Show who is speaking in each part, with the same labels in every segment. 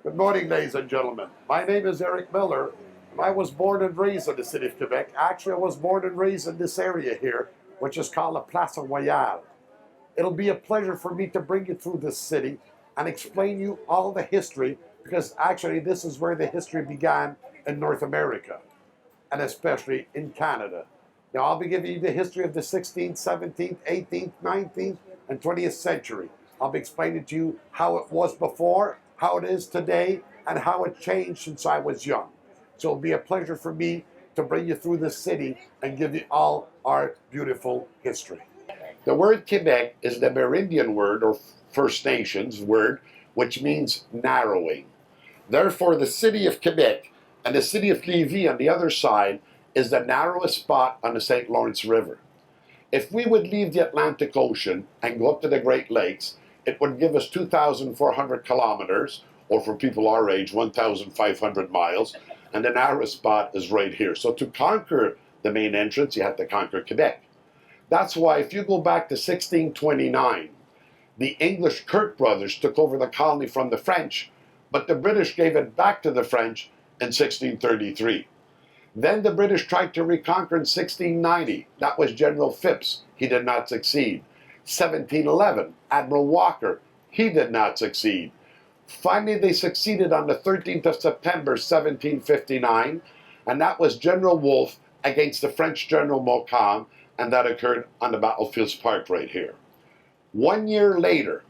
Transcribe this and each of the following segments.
Speaker 1: Good morning, ladies and gentlemen. My name is Eric Miller, and I was born and raised in the city of Quebec. Actually, I was born and raised in this area here, which is called La Place Royale. It'll be a pleasure for me to bring you through this city and explain you all the history, because actually this is where the history began in North America, and especially in Canada. Now, I'll be giving you the history of the 16th, 17th, 18th, 19th, and 20th century. I'll be explaining to you how it was before, how it is today, and how it changed since I was young. So it'll be a pleasure for me to bring you through this city and give you all our beautiful history. The word Quebec is the Amerindian word, or First Nations word, which means narrowing. Therefore, the city of Quebec and the city of Lévis on the other side is the narrowest spot on the St. Lawrence River. If we would leave the Atlantic Ocean and go up to the Great Lakes, it would give us 2,400 kilometers, or for people our age, 1,500 miles, and the narrowest spot is right here. So to conquer the main entrance, you have to conquer Quebec. That's why if you go back to 1629, the English Kirk brothers took over the colony from the French, but the British gave it back to the French in 1633. Then the British tried to reconquer in 1690. That was General Phipps. He did not succeed. 1711, Admiral Walker. He did not succeed. Finally, they succeeded on the 13th of September, 1759, and that was General Wolfe against the French General Montcalm, and that occurred on the Battlefields Park right here. 1 year later,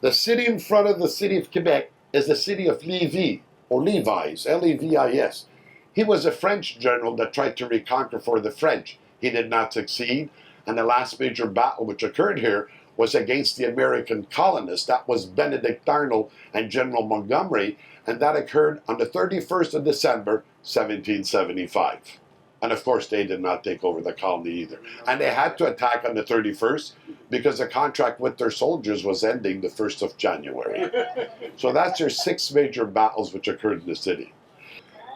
Speaker 1: the city in front of the city of Quebec is the city of Lévis, or Levis, L-E-V-I-S. He was a French general that tried to reconquer for the French. He did not succeed, and the last major battle which occurred here was against the American colonists. That was Benedict Arnold and General Montgomery, and that occurred on the 31st of December, 1775. And of course, they did not take over the colony either. And they had to attack on the 31st because the contract with their soldiers was ending the 1st of January. So that's your 6 major battles which occurred in the city.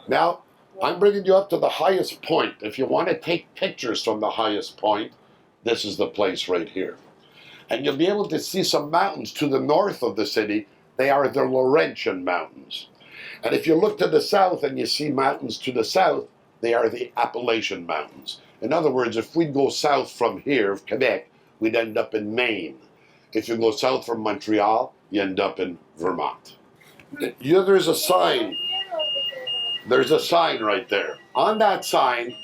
Speaker 1: Now, I'm bringing you up to the highest point. If you want to take pictures from the highest point, this is the place right here. And you'll be able to see some mountains to the north of the city. They are the Laurentian Mountains. And if you look to the south and you see mountains to the south, they are the Appalachian Mountains. In other words, if we go south from here, Quebec, we'd end up in Maine. If you go south from Montreal, you end up in Vermont. There's a sign. There's a sign right there. On that sign,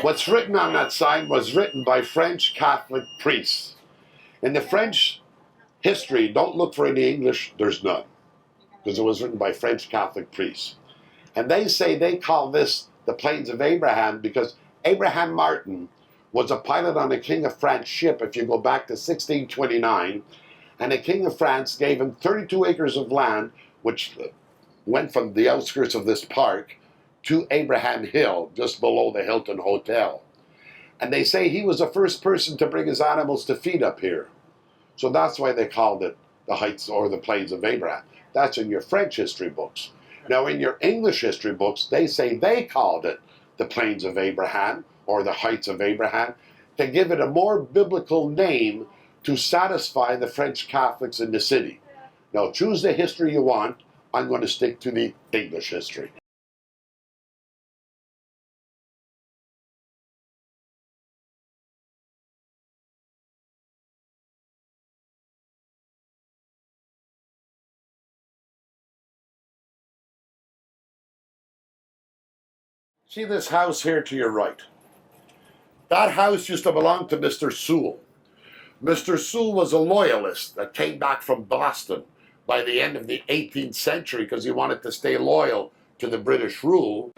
Speaker 1: what's written on that sign was written by French Catholic priests. In the French history, don't look for any English, there's none, because it was written by French Catholic priests. And they say they call this the Plains of Abraham because Abraham Martin was a pilot on a King of France ship, if you go back to 1629, and the King of France gave him 32 acres of land, which went from the outskirts of this park to Abraham Hill, just below the Hilton Hotel. And they say he was the first person to bring his animals to feed up here. So that's why they called it the Heights or the Plains of Abraham. That's in your French history books. Now in your English history books, they say they called it the Plains of Abraham or the Heights of Abraham to give it a more biblical name to satisfy the French Catholics in the city. Now choose the history you want. I'm going to stick to the English history. See this house here to your right? That house used to belong to Mr. Sewell. Mr. Sewell was a loyalist that came back from Boston by the end of the 18th century because he wanted to stay loyal to the British rule.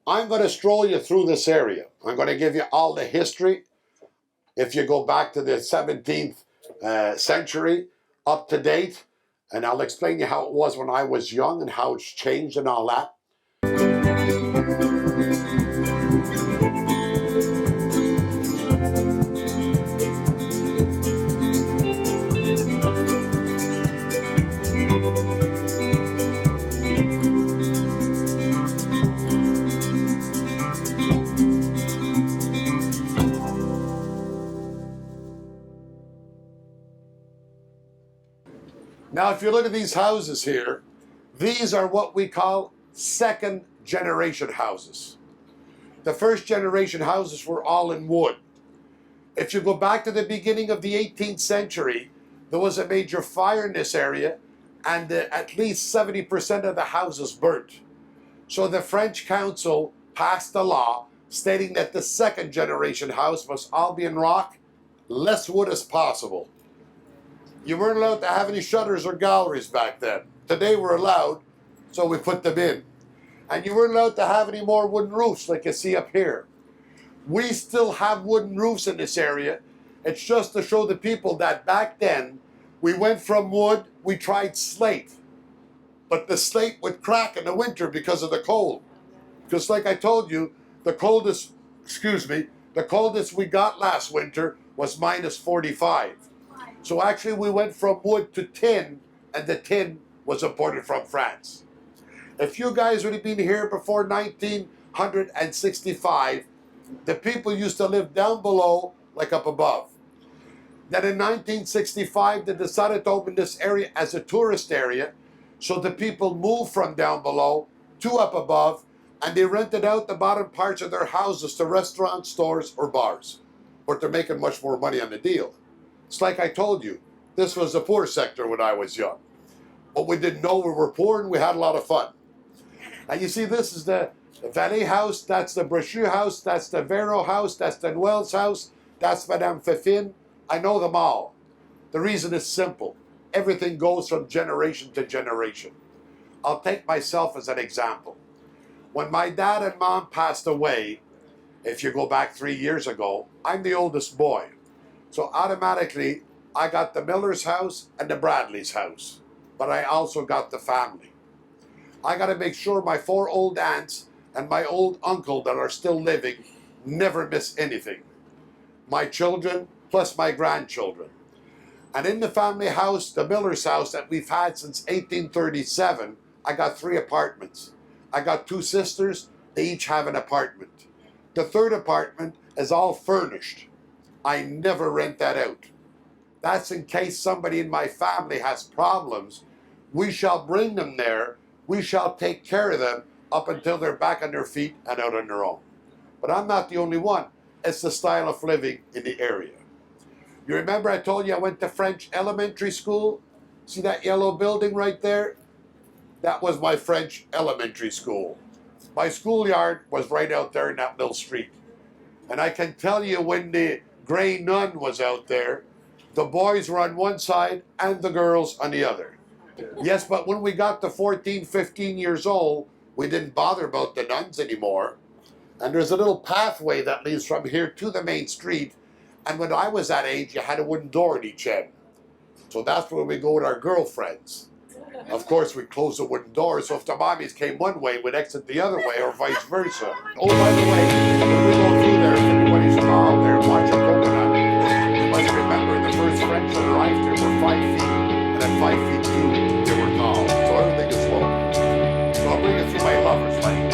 Speaker 1: I'm going to stroll you through this area. I'm going to give you all the history. If you go back to the 17th century, up to date, and I'll explain you how it was when I was young and how it's changed and all that. Now, if you look at these houses here, these are what we call second generation houses. The first generation houses were all in wood. If you go back to the beginning of the 18th century, there was a major fire in this area, and at least 70% of the houses burnt. So the French council passed a law stating that the second generation house must all be in rock, less wood as possible. You weren't allowed to have any shutters or galleries back then. Today we're allowed, so we put them in. And you weren't allowed to have any more wooden roofs like you see up here. We still have wooden roofs in this area. It's just to show the people that back then, we went from wood, we tried slate. But the slate would crack in the winter because of the cold. Because like I told you, the coldest we got last winter was minus 45. So actually we went from wood to tin, and the tin was imported from France. If you guys would have been here before 1965, the people used to live down below like up above. Then in 1965, they decided to open this area as a tourist area, so the people moved from down below to up above, and they rented out the bottom parts of their houses to restaurants, stores, or bars. But they're making much more money on the deal. It's like I told you, this was the poor sector when I was young. But we didn't know we were poor, and we had a lot of fun. And you see, this is the Vallée house, that's the Brochu house, that's the Vero house, that's the Noel's house, that's Madame Fifine. I know them all. The reason is simple. Everything goes from generation to generation. I'll take myself as an example. When my dad and mom passed away, if you go back 3 years ago, I'm the oldest boy. So automatically, I got the Miller's house and the Bradley's house. But I also got the family. I got to make sure my 4 old aunts and my old uncle that are still living never miss anything. My children plus my grandchildren. And in the family house, the Miller's house that we've had since 1837, I got 3 apartments. I got 2 sisters, they each have an apartment. The 3rd apartment is all furnished. I never rent that out. That's in case somebody in my family has problems. We shall bring them there. We shall take care of them up until they're back on their feet and out on their own. But I'm not the only one. It's the style of living in the area. You remember I told you I went to French elementary school? See that yellow building right there? That was my French elementary school. My schoolyard was right out there in that little street. And I can tell you when the Grey Nun was out there, the boys were on one side and the girls on the other. Yes, but when we got to 14, 15 years old, we didn't bother about the nuns anymore. And there's a little pathway that leads from here to the main street. And when I was that age, you had a wooden door at each end. So that's where we go with our girlfriends. Of course, we close the wooden door, so if the mommies came one way, we'd exit the other way, or vice versa. Oh, by the way, when we go through there, if anybody's tall there, watch a coconut. You must remember the first French that arrived here were 5 feet, and at 5 feet 2, they were tall. So everything is low. So I'll bring you through my lover's lane.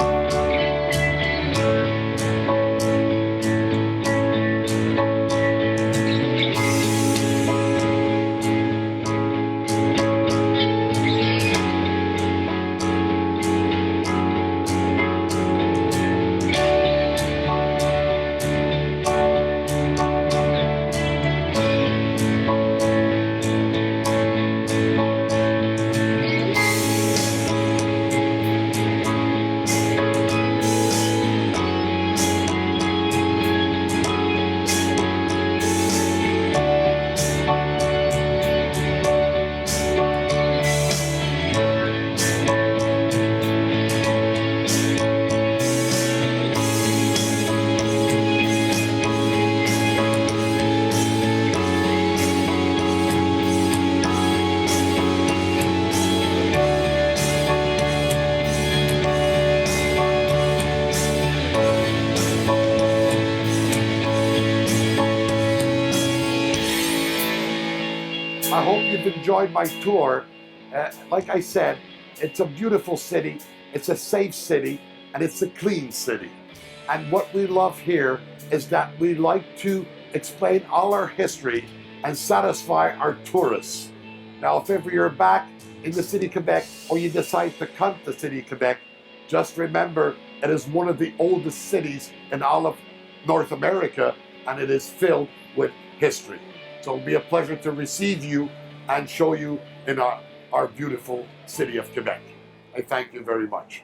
Speaker 1: enjoyed my tour. Like I said, it's a beautiful city, it's a safe city, and it's a clean city. And what we love here is that we like to explain all our history and satisfy our tourists. Now, if ever you're back in the city of Quebec or you decide to come to the city of Quebec, just remember it is one of the oldest cities in all of North America, and it is filled with history. So it'll be a pleasure to receive you and show you in our beautiful city of Quebec. I thank you very much.